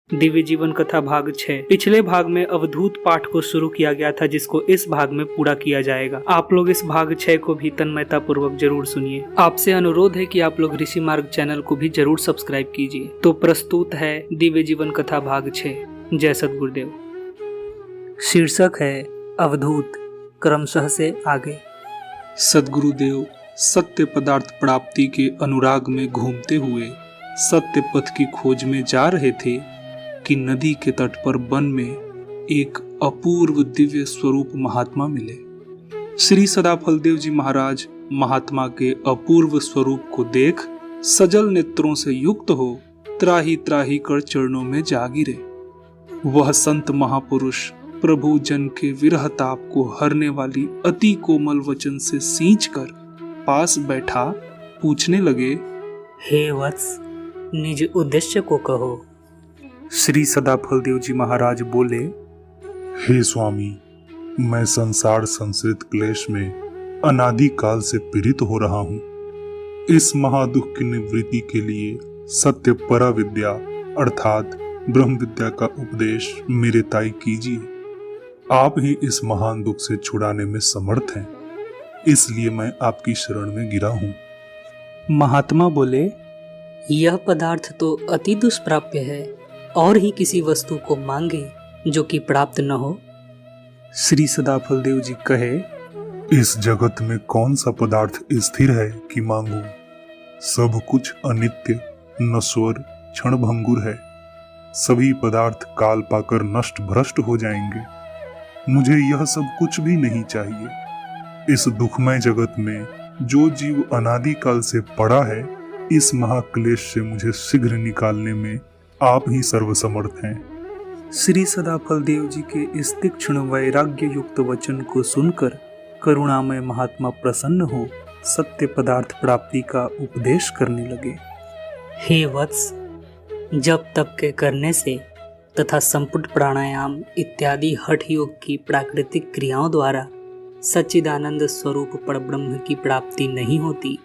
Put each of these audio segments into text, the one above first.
दिव्य जीवन कथा भाग 6। पिछले भाग में अवधूत पाठ को शुरू किया गया था, जिसको इस भाग में पूरा किया जाएगा। आप लोग इस भाग 6 को भी तन्मयता पूर्वक जरूर सुनिए। आपसे अनुरोध है कि आप लोग ऋषि मार्ग चैनल को भी जरूर सब्सक्राइब कीजिए। तो प्रस्तुत है दिव्य जीवन कथा भाग 6। जय सद्गुरुदेव। शीर्षक है अवधूत, क्रमशः से आगे। सद्गुरुदेव सत्य पदार्थ प्राप्ति के अनुराग में घूमते हुए सत्य पथ की खोज में जा रहे थे कि नदी के तट पर वन में एक अपूर्व दिव्य स्वरूप महात्मा मिले। श्री सदाफलदेव जी महाराज महात्मा के अपूर्व स्वरूप को देख सजल नेत्रों से युक्त हो त्राही त्राही कर चरणों में जा गिरे। वह संत महापुरुष प्रभु जन के विरह ताप को हरने वाली अति कोमल वचन से सींचकर पास बैठा पूछने लगे, हे वत्स, निज उद्देश्य को कहो। श्री सदाफलदेव जी महाराज बोले, हे स्वामी, मैं संसार संश्रित क्लेश में अनादि काल से पीड़ित हो रहा हूँ। इस महादुख की निवृत्ति के लिए सत्य परा विद्या अर्थात ब्रह्म विद्या का उपदेश मेरे ताई कीजिए। आप ही इस महान दुख से छुड़ाने में समर्थ हैं, इसलिए मैं आपकी शरण में गिरा हूँ। महात्मा बोले, यह पदार्थ तो अति दुष्प्राप्य है, और ही किसी वस्तु को मांगे जो कि प्राप्त न हो। श्री सदाफलदेव जी कहे, इस जगत में कौन सा पदार्थ स्थिर है कि मांगू। सब कुछ अनित्य, नश्वर, क्षणभंगुर है। सभी पदार्थ काल पाकर नष्ट भ्रष्ट हो जाएंगे। मुझे यह सब कुछ भी नहीं चाहिए। इस दुखमय जगत में जो जीव अनादि काल से पड़ा है, इस महाक्लेश से मुझे शीघ्र निकालने में आप ही सर्वसमर्थ हैं। श्री सदाफलदेव जी के इस तीक्ष्ण वैराग्य युक्त वचन को सुनकर करुणामय महात्मा प्रसन्न हो सत्य पदार्थ प्राप्ति का उपदेश करने लगे। हे वत्स, जप तप के करने से तथा संपुट प्राणायाम इत्यादि हठ योग की प्राकृतिक क्रियाओं द्वारा सच्चिदानंद स्वरूप परब्रह्म की प्राप्ति नहीं होती।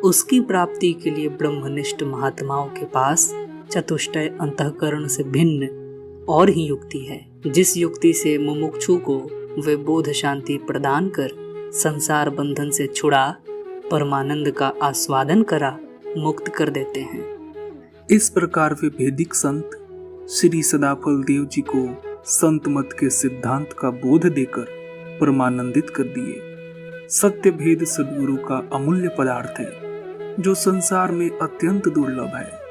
उसकी प्राप्ति के लिए ब्रह्मनिष्ठ महात्माओं के पास चतुष्टय अंतःकरण से भिन्न और ही युक्ति है, जिस युक्ति से मुमुक्षु को वे बोध शांति प्रदान कर संसार बंधन से छुड़ा परमानंद का आस्वादन करा मुक्त कर देते हैं। इस प्रकार वे वैदिक संत श्री सदाफलदेव जी को संत मत के सिद्धांत का बोध देकर परमानंदित कर दिए। सत्य भेद सद्गुरु का अमूल्य पदार्थ है, जो संसार में अत्यंत दुर्लभ है।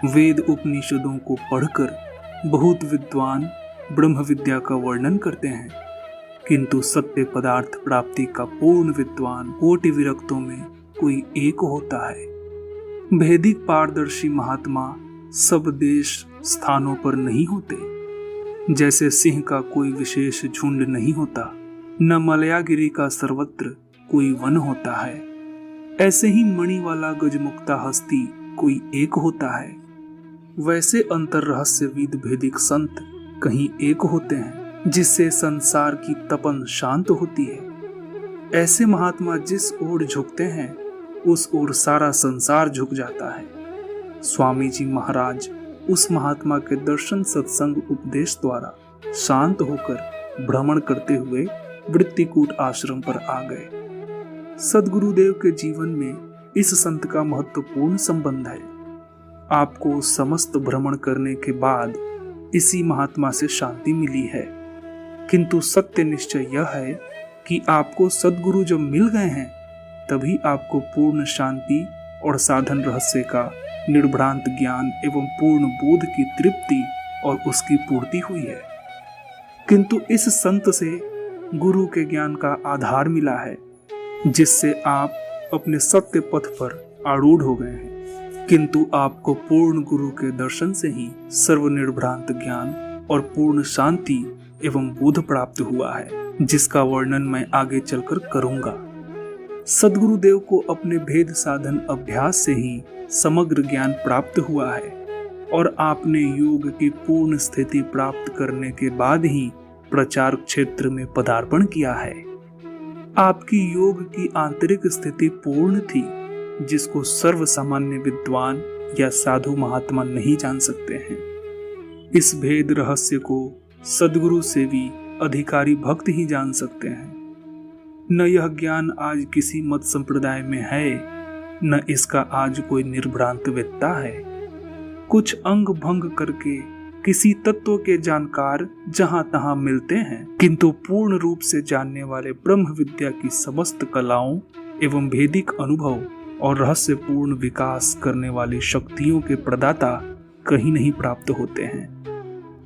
वेद उपनिषदों को पढ़कर बहुत विद्वान ब्रह्म विद्या का वर्णन करते हैं, किंतु सत्य पदार्थ प्राप्ति का पूर्ण विद्वान कोटि विरक्तों में कोई एक होता है। वैदिक पारदर्शी महात्मा सब देश स्थानों पर नहीं होते। जैसे सिंह का कोई विशेष झुंड नहीं होता, न मलयागिरी का सर्वत्र कोई वन होता है, ऐसे ही मणि वाला गजमुक्ता हस्ती कोई एक होता है। वैसे अंतर रहस्यविद वैदिक संत कहीं एक होते हैं, जिससे संसार की तपन शांत होती है। ऐसे महात्मा जिस ओर झुकते हैं, उस ओर सारा संसार झुक जाता है। स्वामी जी महाराज उस महात्मा के दर्शन सत्संग उपदेश द्वारा शांत होकर भ्रमण करते हुए वृत्तिकूट आश्रम पर आ गए। सद्गुरुदेव के जीवन में इस संत का महत्वपूर्ण संबंध है। आपको समस्त भ्रमण करने के बाद इसी महात्मा से शांति मिली है, किंतु सत्य निश्चय यह है कि आपको सद्गुरु जब मिल गए हैं, तभी आपको पूर्ण शांति और साधन रहस्य का निर्भ्रांत ज्ञान एवं पूर्ण बोध की तृप्ति और उसकी पूर्ति हुई है। किंतु इस संत से गुरु के ज्ञान का आधार मिला है, जिससे आप अपने सत्य पथ पर आरूढ़ हो गए हैं। किंतु आपको पूर्ण गुरु के दर्शन से ही सर्वनिर्भ्रांत ज्ञान और पूर्ण शांति एवं बोध प्राप्त हुआ है, जिसका वर्णन मैं आगे चलकर करूंगा। सद्गुरुदेव को अपने भेद साधन अभ्यास से ही समग्र ज्ञान प्राप्त हुआ है, और आपने योग की पूर्ण स्थिति प्राप्त करने के बाद ही प्रचार क्षेत्र में पदार्पण किया है। आपकी योग की आंतरिक स्थिति पूर्ण थी, जिसको सर्व सामान्य विद्वान या साधु महात्मा नहीं जान सकते हैं। इस भेद रहस्य को सद्गुरु सेवी अधिकारी भक्त ही जान सकते हैं। न यह ज्ञान आज किसी मत संप्रदाय में है, न इसका आज कोई निर्भ्रांत वेत्ता है। कुछ अंग भंग करके किसी तत्व के जानकार जहां तहां मिलते हैं, किंतु पूर्ण रूप से जानने वाले ब्रह्म विद्या की समस्त कलाओं एवं भेदिक अनुभव और रहस्यपूर्ण विकास करने वाली शक्तियों के प्रदाता कहीं नहीं प्राप्त होते हैं।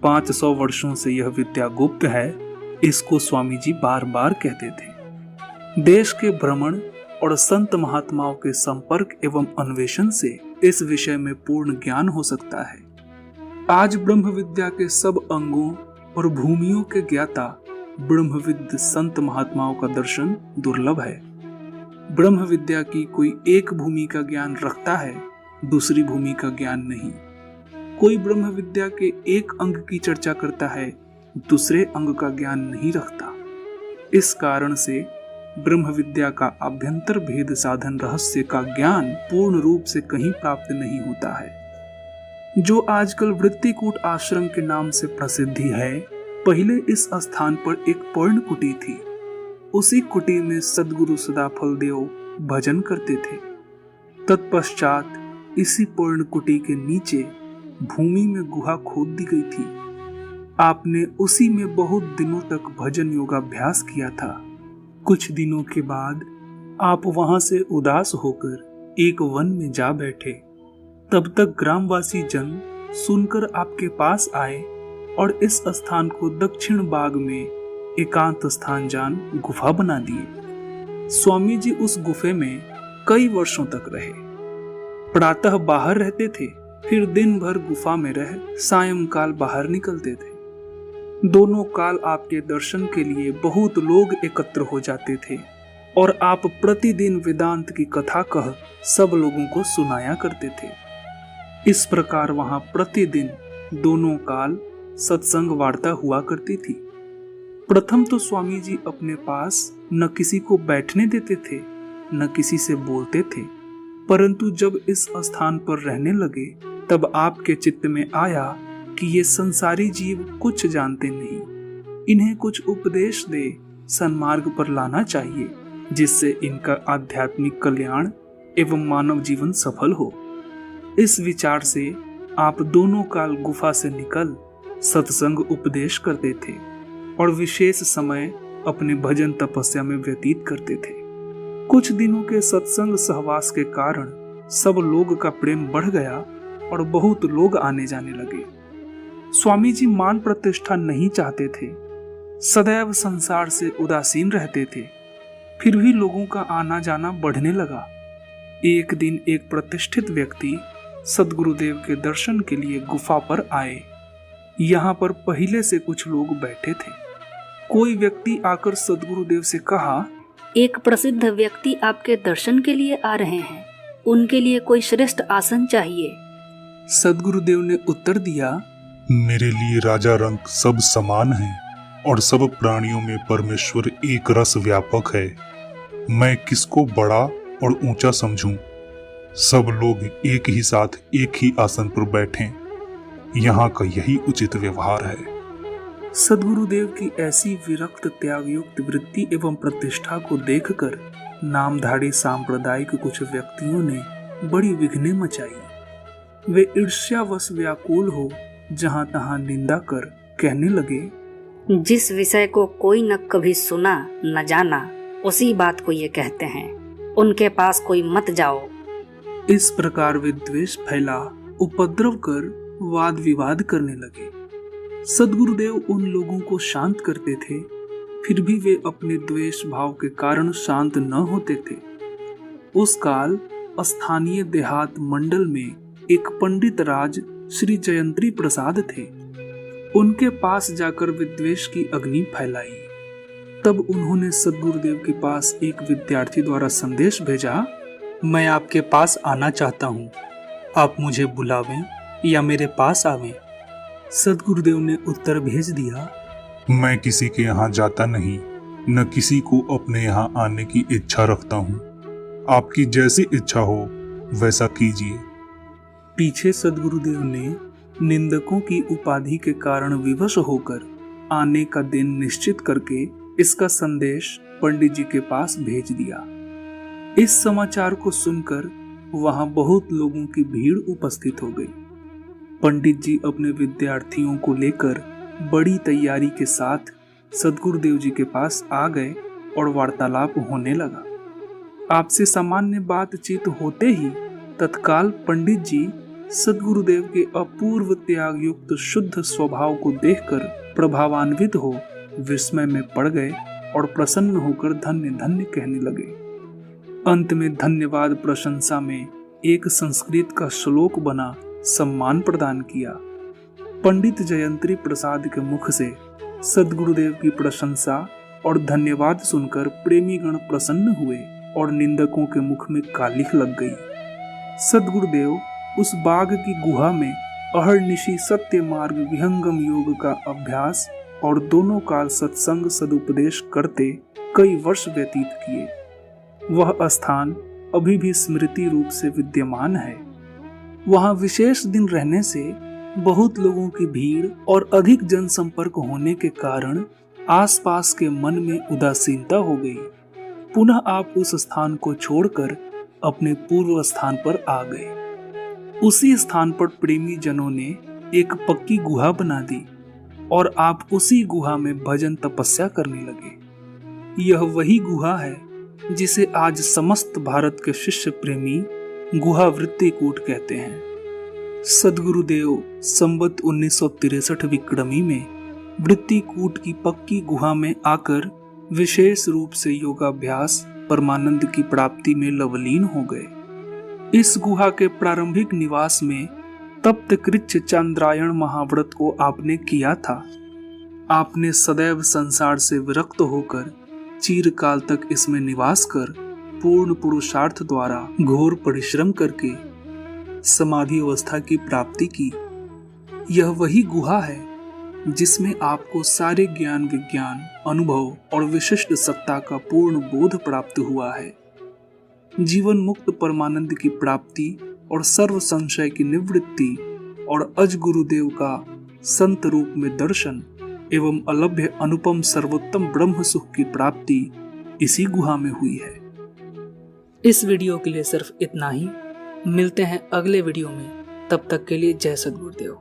500 वर्षों से यह विद्या गुप्त है, इसको स्वामी जी बार बार कहते थे। देश के भ्रमण और संत महात्माओं के संपर्क एवं अन्वेषण से इस विषय में पूर्ण ज्ञान हो सकता है। आज ब्रह्म विद्या के सब अंगों और भूमियों के ज्ञाता ब्रह्मविद्ध संत महात्माओं का दर्शन दुर्लभ है। ब्रह्म विद्या की कोई एक भूमि का ज्ञान रखता है, दूसरी भूमि का ज्ञान नहीं। कोई ब्रह्म विद्या के एक अंग की चर्चा करता है, दूसरे अंग का ज्ञान नहीं रखता। इस कारण से ब्रह्म विद्या का आभ्यंतर भेद साधन रहस्य का ज्ञान पूर्ण रूप से कहीं प्राप्त नहीं होता है। जो आजकल वृत्तिकूट आश्रम के नाम से प्रसिद्धि है, पहले इस स्थान पर एक पर्ण कुटी थी। उसी कुटी में सद्गुरु सदाफल देव भजन करते थे। तत्पश्चात इसी पर्ण कुटी के नीचे भूमि में गुहा खोद दी गई थी। आपने उसी में बहुत दिनों तक भजन योगाभ्यास किया था। कुछ दिनों के बाद आप वहां से उदास होकर एक वन में जा बैठे। तब तक ग्रामवासी जन सुनकर आपके पास आए और इस स्थान को दक्षिण बाग में एकांत स्थान जान गुफा बना दिए। स्वामी जी उस गुफे में कई वर्षों तक रहे। प्रातः बाहर रहते थे, फिर दिन भर गुफा में रह सायंकाल बाहर निकलते थे। दोनों काल आपके दर्शन के लिए बहुत लोग एकत्र हो जाते थे और आप प्रतिदिन वेदांत की कथा कह सब लोगों को सुनाया करते थे। इस प्रकार वहां प्रतिदिन दोनों काल सत्संग वार्ता हुआ करती थी। प्रथम तो स्वामी जी अपने पास न किसी को बैठने देते थे, न किसी से बोलते थे, परंतु जब इस स्थान पर रहने लगे तब आपके चित्त में आया कि ये संसारी जीव कुछ जानते नहीं, इन्हें कुछ उपदेश दे सन्मार्ग पर लाना चाहिए, जिससे इनका आध्यात्मिक कल्याण एवं मानव जीवन सफल हो। इस विचार से आप दोनों काल गुफा से निकल सत्संग उपदेश करते थे और विशेष समय अपने भजन तपस्या में व्यतीत करते थे। कुछ दिनों के सत्संग सहवास के कारण सब लोग का प्रेम बढ़ गया और बहुत लोग आने जाने लगे। स्वामी जी मान प्रतिष्ठा नहीं चाहते थे, सदैव संसार से उदासीन रहते थे, फिर भी लोगों का आना जाना बढ़ने लगा। एक दिन एक प्रतिष्ठित व्यक्ति सद्गुरुदेव के दर्शन के लिए गुफा पर आए। यहाँ पर पहले से कुछ लोग बैठे थे। कोई व्यक्ति आकर सद्गुरुदेव से कहा, एक प्रसिद्ध व्यक्ति आपके दर्शन के लिए आ रहे हैं, उनके लिए कोई श्रेष्ठ आसन चाहिए। सद्गुरुदेव ने उत्तर दिया, मेरे लिए राजा रंक सब समान हैं और सब प्राणियों में परमेश्वर एक रस व्यापक है। मैं किसको बड़ा और ऊंचा समझूं? सब लोग एक ही साथ एक ही आसन पर बैठें। यहाँ का यही उचित व्यवहार है। सद्गुरुदेव की ऐसी विरक्त त्यागयुक्त वृत्ति एवं प्रतिष्ठा को देखकर नामधारी सांप्रदायिक कुछ व्यक्तियों ने बड़ी विघ्ने मचाई। वे ईर्ष्यावश व्याकुल हो जहां तहां निंदा कर कहने लगे, जिस विषय को कोई न कभी सुना न जाना, उसी बात को ये कहते हैं, उनके पास कोई मत जाओ। इस प्रकार वे द्वेष फैला उपद्रव कर वाद विवाद करने लगे। सद्गुरुदेव उन लोगों को शांत करते थे, फिर भी वे अपने द्वेष भाव के कारण शांत न होते थे। उस काल स्थानीय देहात मंडल में एक पंडित राज श्री जयंत्री प्रसाद थे। उनके पास जाकर विद्वेष की अग्नि फैलाई। तब उन्होंने सद्गुरुदेव के पास एक विद्यार्थी द्वारा संदेश भेजा, मैं आपके पास आना चाहता हूँ, आप मुझे बुलावें या मेरे पास आवें। सद्गुरुदेव ने उत्तर भेज दिया, मैं किसी के यहाँ जाता नहीं, न किसी को अपने यहाँ आने की इच्छा रखता हूँ। आपकी जैसी इच्छा हो वैसा कीजिए। पीछे सद्गुरुदेव ने निंदकों की उपाधि के कारण विवश होकर आने का दिन निश्चित करके इसका संदेश पंडित जी के पास भेज दिया। इस समाचार को सुनकर वहां बहुत लोगों की भीड़ उपस्थित हो गई। पंडित जी अपने विद्यार्थियों को लेकर बड़ी तैयारी के साथ सद्गुरुदेव जी के पास आ गए और वार्तालाप होने लगा। आपसे सामान्य बातचीत होते ही तत्काल पंडित जी सद्गुरुदेव के अपूर्व त्याग युक्त शुद्ध स्वभाव को देखकर प्रभावान्वित हो विस्मय में पड़ गए और प्रसन्न होकर धन्य धन्य कहने लगे। अंत में धन्यवाद प्रशंसा में एक संस्कृत का श्लोक बना सम्मान प्रदान किया। पंडित जयंत्री प्रसाद के मुख से सद्गुरुदेव की प्रशंसा और धन्यवाद सुनकर प्रेमीगण प्रसन्न हुए और निंदकों के मुख में कालिख लग गई। सद्गुरुदेव उस बाग की गुहा में अहर्निशि सत्य मार्ग विहंगम योग का अभ्यास और दोनों काल सत्संग सदुपदेश करते कई वर्ष व्यतीत किए। वह स्थान अभी भी स्मृति रूप से विद्यमान है। वहां विशेष दिन रहने से बहुत लोगों की भीड़ और अधिक जनसंपर्क होने के कारण आसपास के मन में उदासीनता हो गई। पुनः आप उस स्थान को छोड़कर अपने पूर्व स्थान पर आ गए। उसी स्थान पर प्रेमी जनों ने एक पक्की गुहा बना दी और आप उसी गुहा में भजन तपस्या करने लगे। यह वही गुहा है जिसे आज समस्त भारत के शिष्य प्रेमी गुहा वृत्तिकूट कहते हैं। सद्गुरुदेव संवत 1963 विक्रमी में वृत्तिकूट की पक्की गुहा में आकर विशेष रूप से योगाभ्यास परमानंद की प्राप्ति में लवलीन हो गए। इस गुहा के प्रारंभिक निवास में तप्त कृच्छ चांद्रायण महाव्रत को आपने किया था। आपने सदैव संसार से विरक्त होकर चिरकाल तक इसमें निवास कर पूर्ण पुरुषार्थ द्वारा घोर परिश्रम करके समाधि अवस्था की प्राप्ति की। यह वही गुहा है जिसमें आपको सारे ज्ञान विज्ञान अनुभव और विशिष्ट सत्ता का पूर्ण बोध प्राप्त हुआ है। जीवन मुक्त परमानंद की प्राप्ति और सर्व संशय की निवृत्ति और अज गुरुदेव का संत रूप में दर्शन एवं अलभ्य अनुपम सर्वोत्तम ब्रह्म सुख की प्राप्ति इसी गुहा में हुई है। इस वीडियो के लिए सिर्फ इतना ही। मिलते हैं अगले वीडियो में, तब तक के लिए जय सद्गुरुदेव।